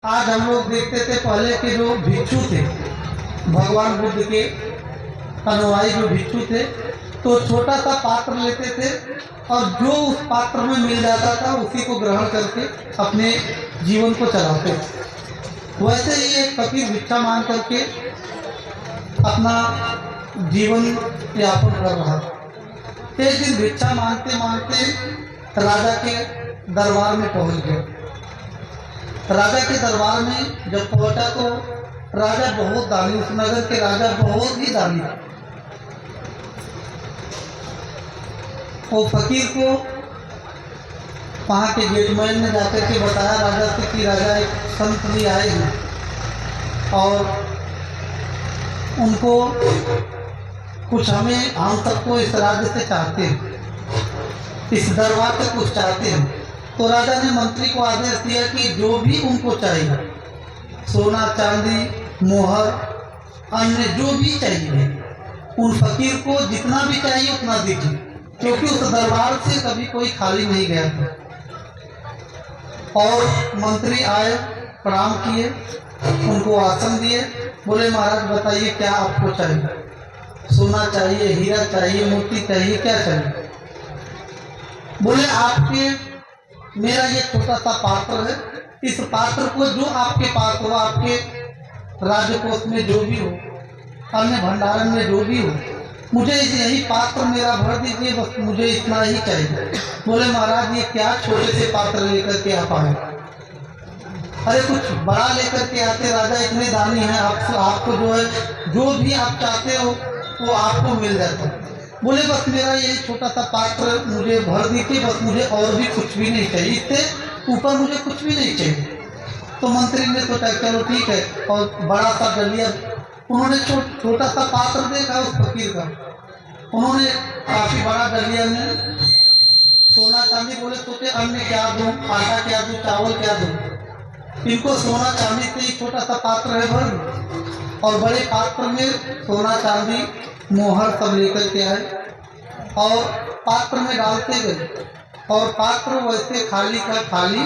आज हम लोग देखते थे पहले के जो भिक्षु थे, भगवान बुद्ध के अनुयायी जो भिक्षु थे, तो छोटा सा पात्र लेते थे और जो उस पात्र में मिल जाता था उसी को ग्रहण करके अपने जीवन को चलाते थे। वैसे ही एक फकीर भिक्षा मांग करके अपना जीवन यापन कर रहा था। एक दिन भिक्षा मांगते मांगते राजा के दरबार में पहुंच गए। राजा के दरबार में जब पहुंचा तो राजा बहुत दानी, उस नगर के राजा बहुत ही दानी। वो फकीर को वहाँ के गेटमैन ने जाकर के बताया राजा से कि राजा एक संत जी आए हैं और उनको कुछ हम सबको इस राज्य से चाहते हैं, इस दरबार से कुछ चाहते हैं। तो राजा ने मंत्री को आदेश दिया कि जो भी उनको चाहिए, सोना चांदी मोहर अन्य जो भी चाहिए, उन फकीर को जितना भी चाहिए उतना दीजिए, क्योंकि उस दरबार से कभी कोई खाली नहीं गया था। और मंत्री आए, प्रणाम किए, उनको आसन दिए, बोले महाराज बताइए क्या आपको चाहिए, सोना चाहिए, हीरा चाहिए, मोती चाहिए, क्या चाहिए? बोले आपके मेरा ये छोटा सा पात्र है, इस पात्र को जो आपके पास हो, आपके राजकोष में जो भी हो, अन्य भंडारण में जो भी हो, मुझे यही पात्र मेरा भर दीजिए, बस मुझे इतना ही चाहिए। बोले महाराज ये क्या छोटे से पात्र लेकर के आप आए? अरे कुछ बड़ा लेकर के आते, राजा इतने दानी हैं, आपको जो है जो भी आप चाहते हो वो आपको मिल जाता है। बोले बस मेरा यही छोटा सा पात्र मुझे भर दीजिए, बस मुझे और भी कुछ भी नहीं चाहिए, इससे ऊपर मुझे कुछ भी नहीं चाहिए। तो मंत्री ने सोचा चलो ठीक है, और बड़ा सा डलिया, उन्होंने छोटा सा पात्र देखा उस फकीर का, उन्होंने काफी बड़ा डलिया में सोना चांदी, बोले सोचे अन्य क्या दूं, आटा क्या दूं, चावल क्या दूं, इनको सोना चांदी से ही छोटा सा पात्र है भर, और बड़े पात्र में सोना चांदी मोहर सब लेकर के आए और पात्र में डालते गए, और पात्र वैसे खाली का खाली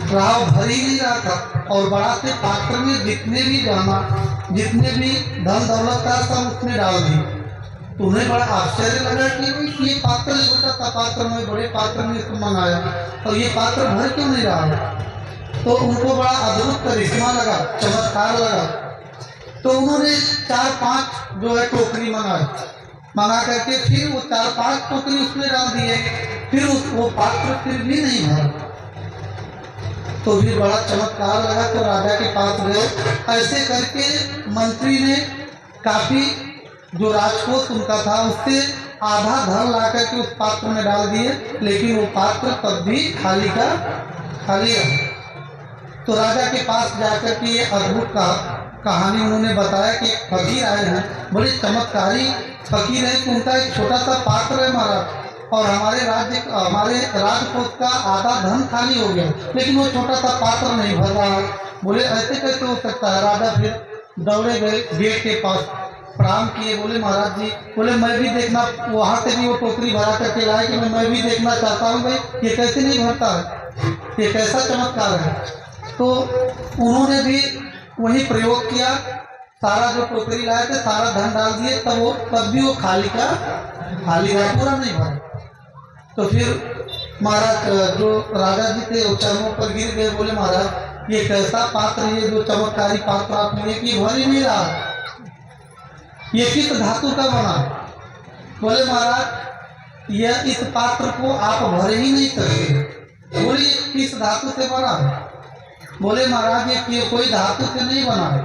रहा, भर ही नहीं रहा था। और बड़ा से पात्र में जितने भी गहना, जितने भी धन दौलत था सब उसने डाल दिए। तुम्हें बड़ा आश्चर्य लगा कि ये पात्र छोटा सा पात्र में बड़े पात्र में इसको मंगाया, और ये पात्र भर क्यों नहीं रहा? तो उनको बड़ा अद्भुत करिश्मा लगा, चमत्कार लगा। तो उन्होंने 4-5 जो है टोकरी मंगा करके फिर वो 4-5 टोकरी उसमें डाल दिए, फिर वो पात्र फिर भी नहीं भरा। तो भी बड़ा चमत्कार लगा, तो राजा के पास गए। ऐसे करके मंत्री ने काफी जो राजकोष उनका था उससे आधा धन ला करके उस पात्र में डाल दिए, लेकिन वो पात्र तब भी खाली का खाली रहा। तो राजा के पास जाकर के ये अद्भुत कहानी उन्होंने बताया कि एक फकीर आए हैं, बड़े चमत्कारी फकीर है कि उनका एक छोटा सा पात्र है महाराज, और हमारे राजकोष का आधा धन खाली हो गया, लेकिन वो छोटा सा पात्र नहीं भर रहा। बोले ऐसे कैसे हो सकता है? राजा फिर दौड़े गए गेट के पास, प्रणाम किए, बोले महाराज जी, बोले मैं भी देखना, वहाँ से भी वो टोकरी भरा करके लाए कि मैं भी देखना चाहता हूँ भाई ये कैसे नहीं भरता है, ये कैसा चमत्कार है। तो उन्होंने भी वही प्रयोग किया, सारा जो टोकरी लाए थे सारा धन डाल दिए, तब भी वो खाली का खाली रहा, पूरा नहीं भरा। तो फिर महाराज जो राजा जी थे वो चरणों पर गिर गए, बोले महाराज ये कैसा पात्र, ये जो चमत्कारी पात्र आपने कि भर ही नहीं रहा, ये किस धातु का बना? बोले महाराज यह इस पात्र को आप भर ही नहीं सकते। बोले किस धातु से बना? बोले महाराज ये कोई धातु से नहीं बना है,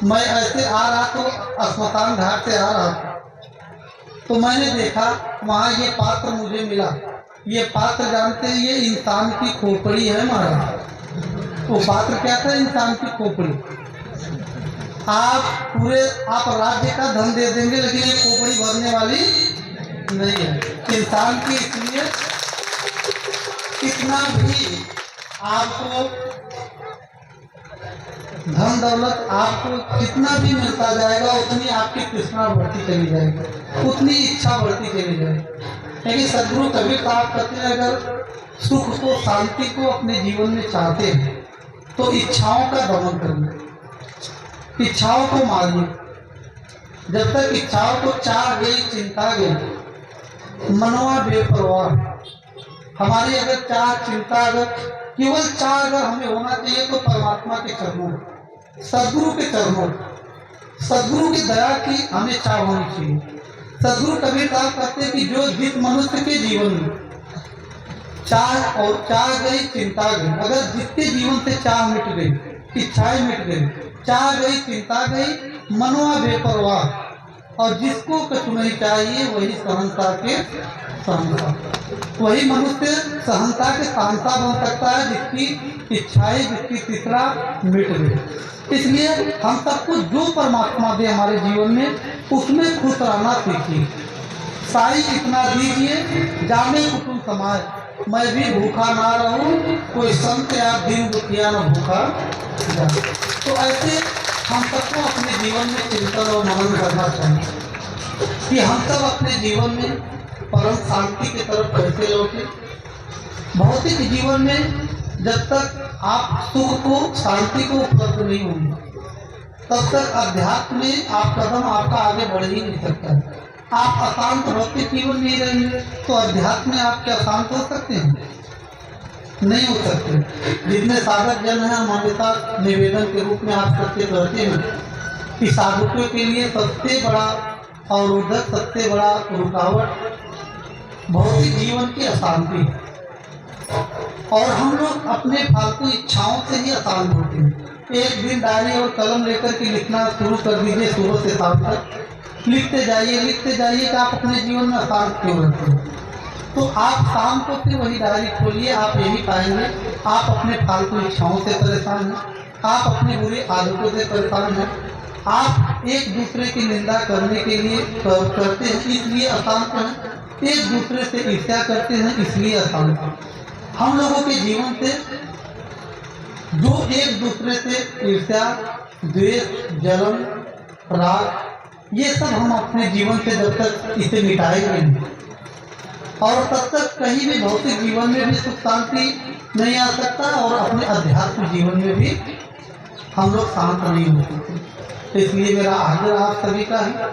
मैं ऐसे आ रहा तो स्मशान घाट से आ रहा था, तो मैंने देखा वहाँ ये पात्र मुझे मिला। ये पात्र जानते हैं, ये इंसान की खोपड़ी है महाराज। वो पात्र क्या था? इंसान की खोपड़ी। आप राज्य का धन दे देंगे, लेकिन ये खोपड़ी भरने वाली नहीं है इंसान की। इसलिए कितना भी आपको धन दौलत आपको कितना भी मिलता जाएगा, उतनी आपकी तृष्णा बढ़ती चली जाएगी, उतनी इच्छा बढ़ती चली जाएगी। लेकिन सदगुरु कबीर साहब कहते हैं अगर सुख को, शांति को अपने जीवन में चाहते हैं तो इच्छाओं का दमन करिए, इच्छाओं को मारिए। जब तक इच्छाओं को चाह गई, चिंता गई, मनवा बेपरवाह। हमारी अगर चाह, चिंता, अगर केवल चाह अगर हमें होना चाहिए तो परमात्मा के चरणों, सदगुरु के चरणों, सदगुरु की दया की हमें चाह होनी चाहिए। सदगुरु कभी कहा करते कि जो जिस मनुष्य के जीवन में चाह और चाह गई, चिंता गई, अगर जिसके जीवन से चाह मिट गई, इच्छाएं मिट गई, चाह गई, चिंता गई, मनवा बेपरवाह, और जिसको कुछ नहीं चाहिए वही सहनता के सहनता, वही मनुष्य सहनता के सहनता बन सकता है जिसकी इच्छाएं, जिसकी तिसरा मिट गई। इसलिए हम सबको जो परमात्मा दे हमारे जीवन में उसमें खुश रहना सीखिए। साई इतना दीजिए जाने कुटुंब समाज, मैं भी भूखा ना रहूं, कोई संत या दिन दुखिया न भूखा जाए। तो ऐसे हम सबको अपने जीवन में चिंतन और मनन करना चाहिए कि हम सब अपने जीवन में परम शांति की तरफ कैसे लौटे। भौतिक जीवन में जब तक आप सुख को, शांति को उपलब्ध नहीं होंगे तब तक अध्यात्म में आप कदम आपका आगे बढ़ ही नहीं सकता है। आप अशांत भौतिक जीवन नहीं रहेंगे तो अध्यात्म में आप क्या शांत हो सकते हैं? नहीं हो सकते। जितने साधक जन हैं हम हमेशा निवेदन के रूप में आप सबसे कहते हैं कि साधकों के लिए सबसे बड़ा अवरोधक, सबसे बड़ा रुकावट भौतिक जीवन की अशांति है। और हम लोग अपने फालतू इच्छाओं से ही अशांत होते हैं। एक दिन डायरी और कलम लेकर के लिखना शुरू कर दीजिए, सुबह से शाम तक लिखते जाइए कि आप अपने जीवन में अशांत क्यों रहते हैं। तो आप शाम को फिर वही डायरी खोलिए, आप यही पाएंगे आप अपने फालतू इच्छाओं से परेशान हैं, आप अपनी बुरी आदतों से परेशान हैं, आप एक दूसरे की निंदा करने के लिए करते हैं इसलिए अशांत हैं, एक दूसरे से ईर्ष्या करते हैं इसलिए अशांत हैं। हम लोगों के जीवन से जो एक दूसरे से ईर्ष्या, द्वेष, जलन, राग, ये सब हम अपने जीवन से जब तक इसे मिटाएंगे नहीं और तब तक कहीं भी भौतिक जीवन में भी सुख शांति नहीं आ सकता और अपने अध्यात्म जीवन में भी हम लोग शांत नहीं हो सकते। इसलिए मेरा आग्रह आप सभी का है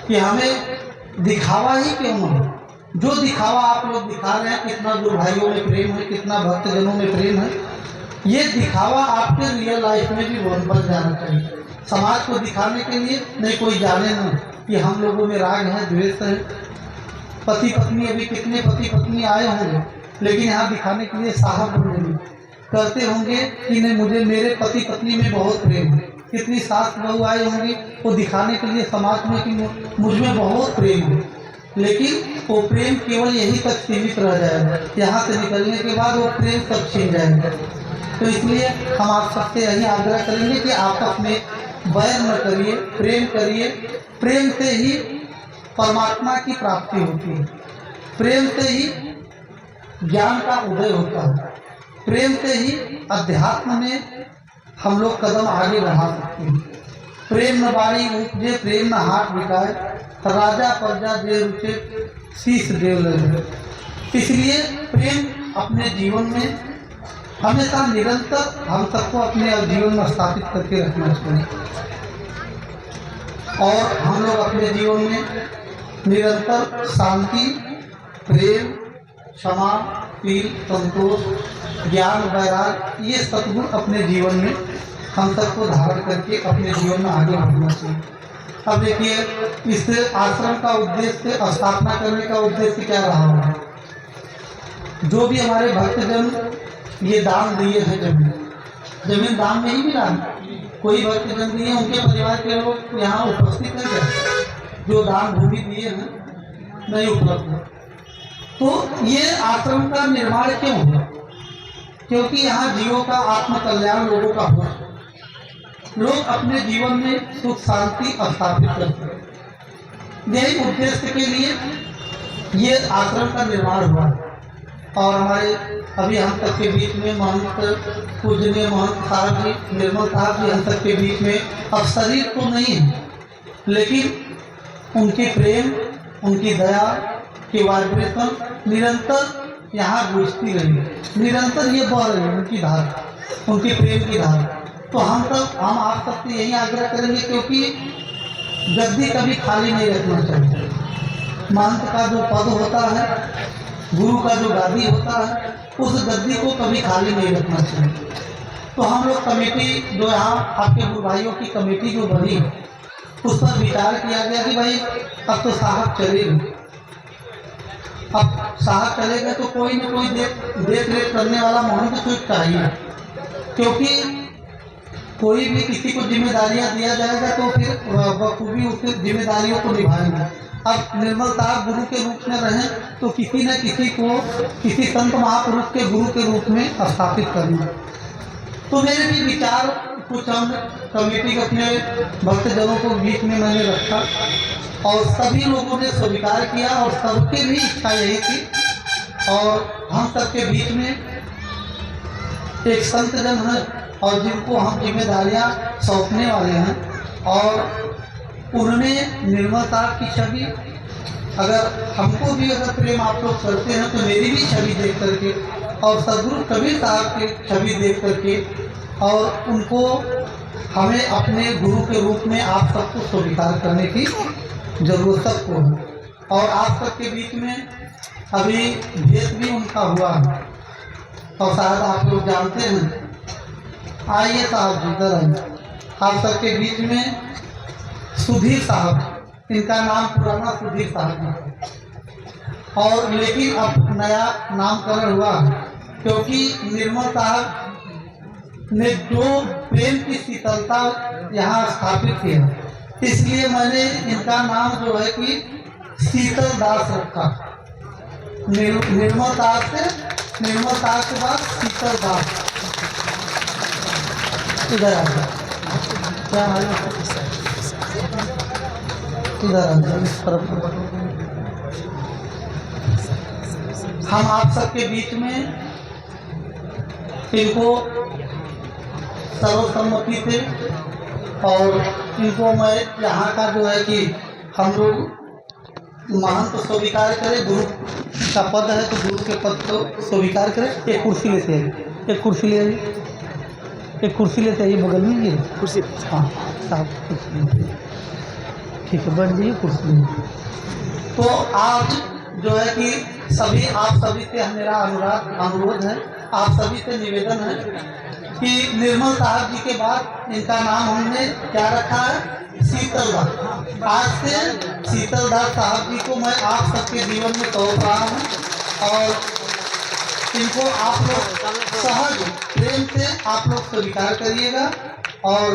कि हमें दिखावा ही क्यों न हो, जो दिखावा आप लोग दिखा रहे हैं, कितना दो भाइयों में प्रेम है, कितना भक्तजनों में प्रेम है, ये दिखावा आपके रियल लाइफ में भी बन जाना चाहिए। समाज को दिखाने के लिए नहीं, कोई जाने ना कि हम लोगों में राग है, द्वेष है। पति पत्नी, अभी कितने पति पत्नी आए होंगे लेकिन यहाँ दिखाने के लिए साहब नहीं करते होंगे कि नहीं मुझे मेरे पति पत्नी में बहुत प्रेम है। कितनी सास बहू आए होंगी वो दिखाने के लिए समाज में कि मुझ में बहुत प्रेम है, लेकिन वो प्रेम केवल यहीं तक सीमित रह जाएगा। यहाँ से निकलने के बाद वो प्रेम सब छीन जाएगा। तो इसलिए हम आप सबसे यही आग्रह करेंगे कि आपस में वैर न करिए, प्रेम करिए। प्रेम से ही परमात्मा की प्राप्ति होती है, प्रेम से ही ज्ञान का उदय होता है, प्रेम से ही अध्यात्म में हम लोग कदम आगे बढ़ा सकते हैं। प्रेम न बारी उपजे, प्रेम न हाथ बिकाए, राजा प्रजा दे रुचे, शीश देव लगे। इसलिए प्रेम अपने जीवन में हमेशा निरंतर हम सबको अपने जीवन में स्थापित करके रखना चाहिए और हम लोग अपने जीवन में निरंतर शांति, प्रेम, क्षमा, शील, संतोष, ज्ञान, वैराग, ये सद्गुण अपने जीवन में हम सबको धारण करके अपने जीवन में आगे बढ़ना चाहिए। अब देखिए इस आश्रम का उद्देश्य, स्थापना करने का उद्देश्य क्या रहा होगा। जो भी हमारे भक्तजन ये दान दिए हैं, जमीन दान में ही मिला है, कोई भक्तजन दिए उनके परिवार के लोग यहाँ उपस्थित है क्या? जो दान भूमि दिए हैं नहीं उपलब्ध है। तो ये आश्रम का निर्माण क्यों हुआ? क्योंकि यहाँ जीवों का आत्म कल्याण लोगों का हुआ, लोग अपने जीवन में सुख शांति स्थापित करते हैं। यही उद्देश्य के लिए ये आश्रम का निर्माण हुआ। और हमारे अभी हम तक के बीच में महंत पूजनीय महंत साहब जी, निर्मल साहब जी हम तक के बीच में अब शरीर तो नहीं है, लेकिन उनके प्रेम, उनकी दया की वाइब्रेशन निरंतर यहाँ गूंजती रही, निरंतर ये बह रही है उनकी धारा। उनकी प्रेम की धारा। तो हम आप सबसे यही आग्रह करेंगे, क्योंकि गद्दी कभी खाली नहीं रखना चाहिए। महंत का जो पद होता है, गुरु का जो गादी होता है, उस गद्दी को कभी खाली नहीं रखना चाहिए। तो हम लोग कमेटी जो यहाँ आपके गुरु भाइयों की कमेटी जो बनी, उस पर विचार किया गया कि भाई अब तो साहब चलेंगे, अब साहब चलेगा तो कोई न कोई देख रेख करने वाला महंत तो चाहिए, क्योंकि कोई भी किसी को जिम्मेदारियां दिया जाएगा तो फिर बखूबी उस जिम्मेदारियों को निभाएंगे। अब निर्मल साहब गुरु के रूप में रहें तो किसी न किसी को किसी संत महापुरुष के गुरु के रूप में स्थापित करना। तो मेरे भी विचार कुछ हम कमेटी के अपने भक्तजनों को बीच में मैंने रखा और सभी लोगों ने स्वीकार किया और सबके भी इच्छा यही थी। और हम सबके बीच में एक संत जन है और जिनको हम जिम्मेदारियां सौंपने वाले हैं, और उन्होंने निर्मल साहब की छवि, अगर हमको भी अगर प्रेम आप लोग करते हैं तो मेरी भी छवि देख करके और सदगुरु कबीर साहब की छवि देख करके और उनको हमें अपने गुरु के रूप में आप सबको स्वीकार करने की जरूरत सबको है। और आप सबके बीच में अभी भेद भी उनका हुआ है और शायद आप लोग जानते हैं। आइए साहब जी इधर आइए। आप सबके बीच में सुधीर साहब, इनका नाम पुराना सुधीर साहब है और लेकिन अब नया नामकरण हुआ, क्योंकि निर्मल साहब ने जो प्रेम की शीतलता यहाँ स्थापित किया, इसलिए मैंने इनका नाम जो है कि शीतल दास रखा। निर्मल दास के बाद शीतल दास। इधर आ जाओ, क्या हाल है? इधर आ जाओ, इस तरफ। हम आप सबके बीच में इनको सर्वसम्मति से और इनको मैं यहाँ का जो है कि हम लोग महंत स्वीकार करें, गुरु का पद है तो गुरु के पद को स्वीकार करें। एक कुर्सी लेते आइए, एक कुर्सी ले आइए, एक कुर्सी लेते आइए, बगल में ये कुर्सी। हाँ साहब कुर्सी, ठीक है, बैठ जाइए कुर्सी में। तो आज जो है कि सभी आप सभी से मेरा अनुरोध है, आप सभी से निवेदन है कि निर्मल साहब जी के बाद इनका नाम हमने क्या रखा है? शीतल दास। आज से शीतल दास साहब जी को मैं आप सबके जीवन में सौंप रहा हूँ और इनको आप लोग सहज प्रेम से आप लोग स्वीकार करिएगा। और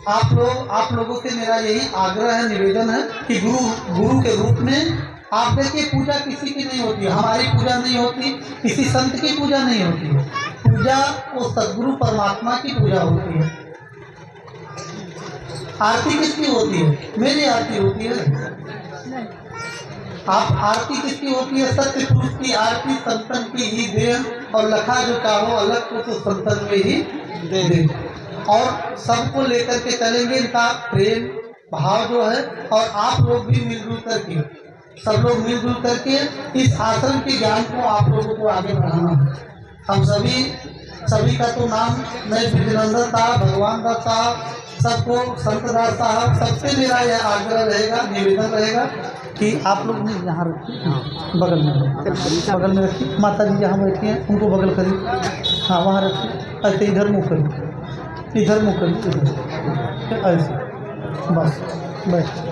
आप लोगों से मेरा यही आग्रह है, निवेदन है कि गुरु के रूप में आप देखिए, पूजा किसी की नहीं होती, हमारी पूजा नहीं होती, किसी संत की पूजा नहीं होती है, पूजा वो सदगुरु परमात्मा की पूजा होती है। आरती किसकी होती है? मेरी आरती होती है। आप आरती किसकी होती है? सत्य पुरुष की आरती संतन की ही देन, और लखा जो चाहो अलग को तो संतन में ही दे। और सबको लेकर के चलेंगे, इनका प्रेम भाव जो है। और आप लोग भी मिलजुल करके, सब लोग मिलजुल करके इस आश्रम के ज्ञान को आप लोगों को आगे बढ़ाना है। हम सभी का तो नाम मैं विजयनंदन साहब, भगवान दास साहब, सबको संत दास साहब, सबसे मेरा यह आग्रह रहेगा, निवेदन रहेगा कि आप लोग यहाँ रखिए, बगल में रखिए। माता जी जहाँ बैठी हैं उनको बगल करिए, हाँ वहाँ रखिए। ऐसे इधर मुँह करिए, इधर मुँह करिए, इधर ऐसे, बस बैठ।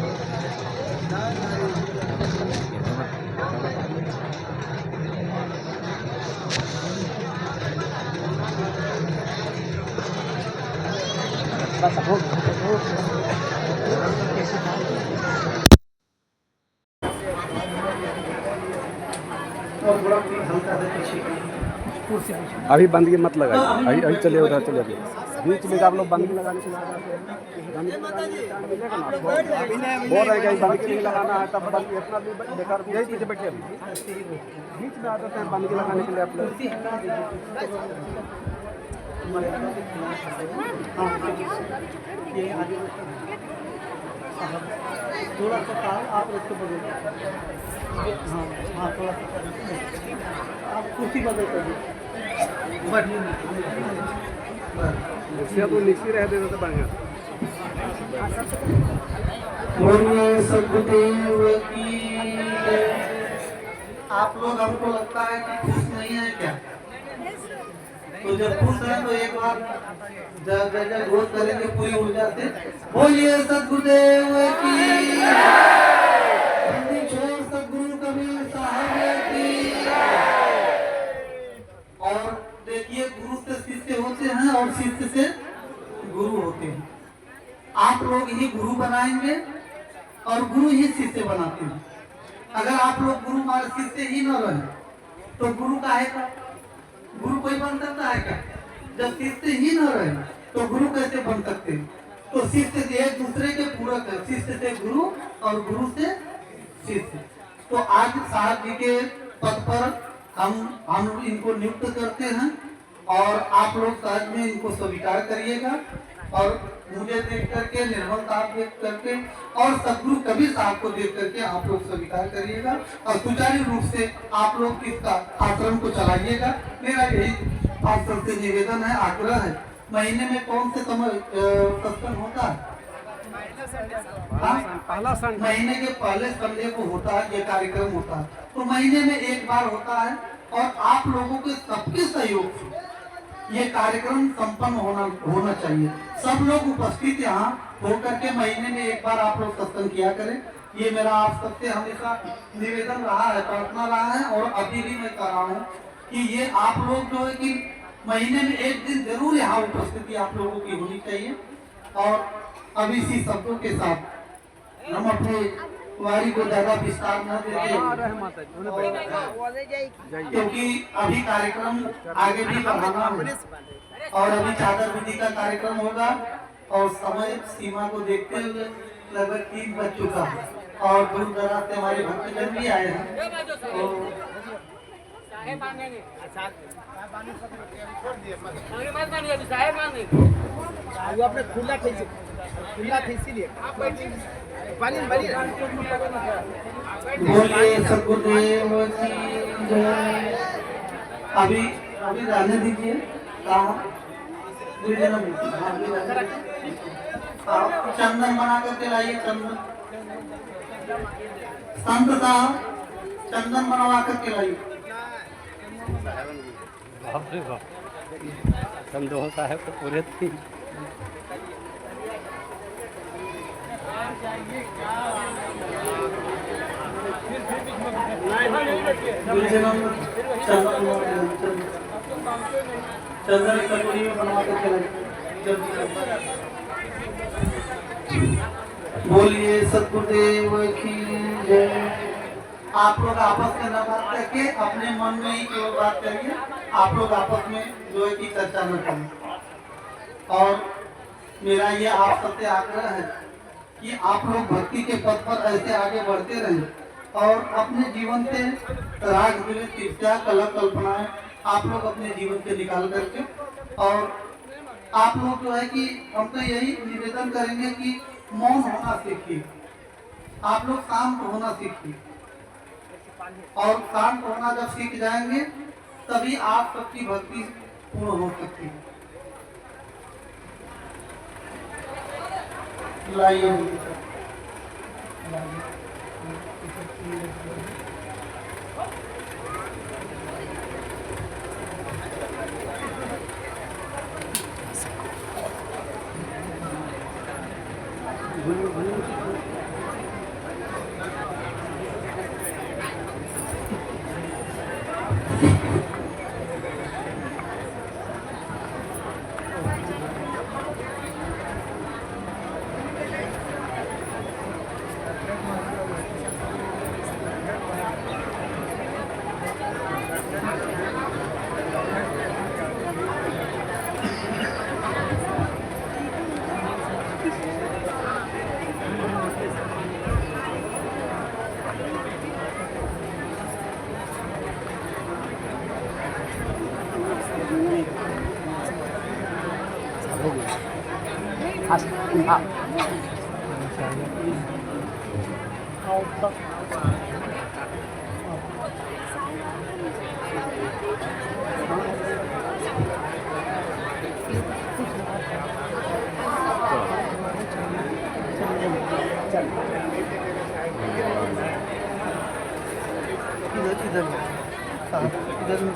अभी बंदगी मत लगाइए, अभी चलिए उधर चलिए, बीच में आप लोग बंदगी लगाने के बोल रहे हैं बंदगी नहीं लगाना है, तब बंदगी इतना भी बेकार, यही पीछे बैठे बीच में आ जाते हैं बंदगी लगाने के लिए आप लोग। थोड़ा सा आप उसको बदल, हाँ हाँ, थोड़ा सा आप कुर्सी बदल करिए। इसलिए तो नीचे रह देते तो बढ़िया। बोलिए सदगुरुदेव की जय। आप लोग, हमको लगता है कि खुश नहीं है क्या? तो जब खुश है तो एक बार जय घोष करेंगे पूरी ऊर्जा से। बोलिए सदगुरुदेव की बंदी छोड़ सदगुरु कबीर साहब की। और देखिए, गुरु से शिष्य होते हैं और शिष्य से गुरु होते हैं। आप लोग ही गुरु बनाएंगे और गुरु ही शिष्य बनाते हैं। अगर आप लोग गुरु मार्ग शिष्य ही न रहे तो गुरु का है का? गुरु कोई बन सकता है क्या? जब शिष्य ही न रहे तो गुरु कैसे बन सकते हैं? तो शिष्य एक दूसरे के पूरक है, शिष्य से गुरु और गुरु से शिष्य। तो आज साहब जी के पद पर हम इनको नियुक्त करते हैं और आप लोग साथ में इनको स्वीकार करिएगा। और मुझे देख करके, निर्मल साहब देख करके और सदगुरु कबीर साहब को देख करके आप लोग स्वीकार करिएगा और सुचारू रूप से आप लोग इसका आश्रम को चलाइएगा। मेरा यही आप सबसे निवेदन है, आग्रह है। महीने में कौन से समय सत्संग होता है? पहला संडे, महीने के पहले संडे को होता है, ये कार्यक्रम होता है। तो महीने में एक बार होता है और आप लोगों के सबके सहयोग से ये कार्यक्रम संपन्न होना चाहिए। सब लोग उपस्थित यहाँ होकर के महीने में एक बार आप लोग सत्संग किया करें। ये मेरा आप सबसे हमेशा निवेदन रहा है, प्रार्थना रहा है और अभी भी मैं कर रहा हूँ कि ये आप लोग जो है कि महीने में एक दिन जरूर यहाँ उपस्थिति आप लोगों की होनी चाहिए। और अब इसी शब्दों के साथ हम अपने वारी को ज्यादा विस्तार न देते, क्योंकि अभी कार्यक्रम आगे भी बढ़ाना है और अभी चादर विधि का कार्यक्रम होगा और समय सीमा को देखते हुए लगभग 3 बज चुका है और दूर दराज से हमारे भक्तजन भी आए हैं। तो आपने खुला थे इसीलिए बोलिए सदगुरुदेव की जय। अभी रहने दीजिए। चंदन बना करके लाइए, चंदन। संत साहब चंदन बनवा करके लाइए। संदोह साहब तो पूरे थी। चंदन कटोरी में बनवा करके लाइए। बोलिए सदगुरुदेव की जय। आप लोग आपस में न बात करके अपने मन में ही केवल बात करिए। आप लोग आपस में जो है कि चर्चा न करें। और मेरा ये आप सबसे आग्रह है कि आप लोग भक्ति के पथ पर ऐसे आगे बढ़ते रहें और अपने जीवन से राग द्वेष ईर्ष्या कलह कल्पनाएं आप लोग अपने जीवन से निकाल करके, और आप लोग जो है कि हम तो यही निवेदन करेंगे कि मौन होना सीखिए। आप लोग शांत होना सीखिए और शांत होना जब सीख जाएंगे तभी आप सबकी भक्ति पूर्ण हो सकती है। लाइए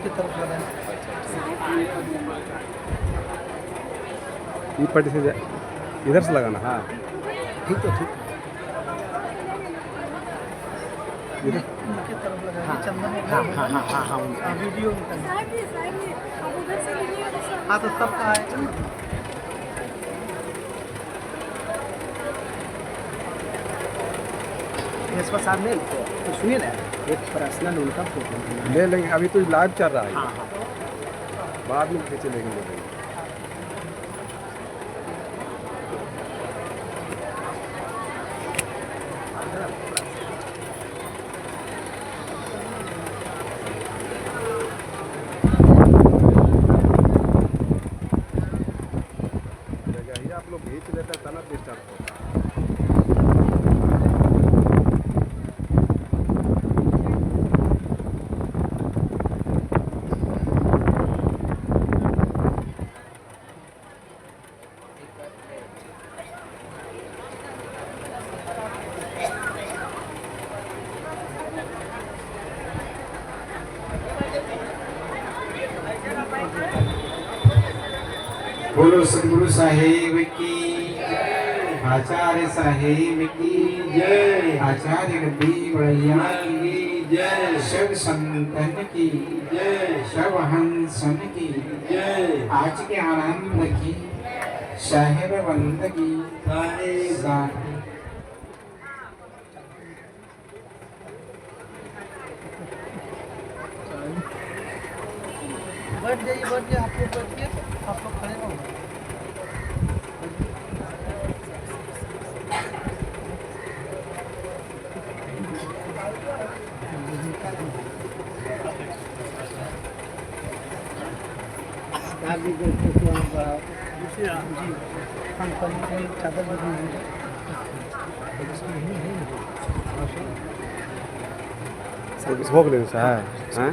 की तरफ लगाएं। ये पट्टी से इधर से लगाना। हाँ ठीक है ठीक है। इधर उनकी तरफ लगाएं। चंदन हाँ वीडियो हाँ तो सब का है ना। इसका साथ में तो सुनिए ना, एक पर्सनल उनका फोटो ले लेंगे, अभी तो लाइव चल रहा है। हाँ हाँ बाद में खींचे लेंगे ले लेंगे। आप लोग खींच लेते हैं तब डिस्टर्ब होता है। बोलो सदगुरु साहेब की, आचार्य साहेब की जय, आचार्य गद्दी बड़ैया की जय, सब संतन की जय, सब हंसन की जय, आज के आनंद की साहेब बंद की साहेब। बैठ जाइए आप लोग बैठिए, आप लोग खड़े रहो। चादर हो गए सर। हाँ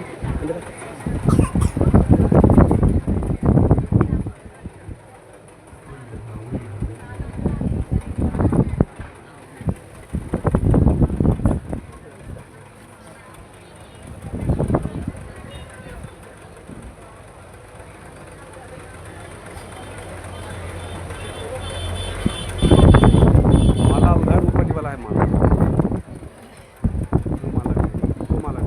माला उधर ऊपर वाला है माला। वो माला वो माला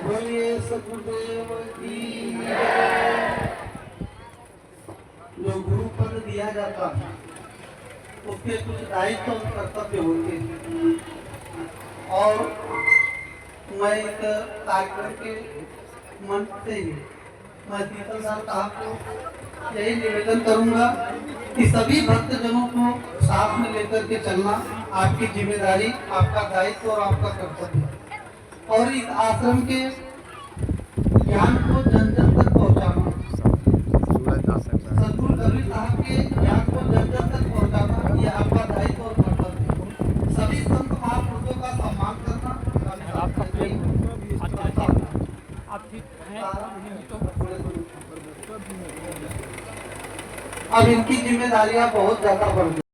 बोलिए सदगुरुदेव की जय। जो गुरु पद दिया जाता है उसके कुछ दायित्व और कर्तव्य होते हैं, और मैं इस कार्यक्रम के मन से ही मैं शीतल साहब साहब को यही निवेदन करूंगा कि सभी भक्तजनों को साथ में लेकर के चलना आपकी जिम्मेदारी, आपका दायित्व और आपका कर्तव्य है। और इस आश्रम के ज्ञान को जन जन तक पहुंचाना, सदगुरु कबीर साहब के ज्ञान को जन जन तक पहुंचाना, यह आपका दायित्व और कर्तव्य है। सभी संत महापुरुषों का सम्मान करना, अब इनकी जिम्मेदारियां बहुत ज्यादा बढ़ गई।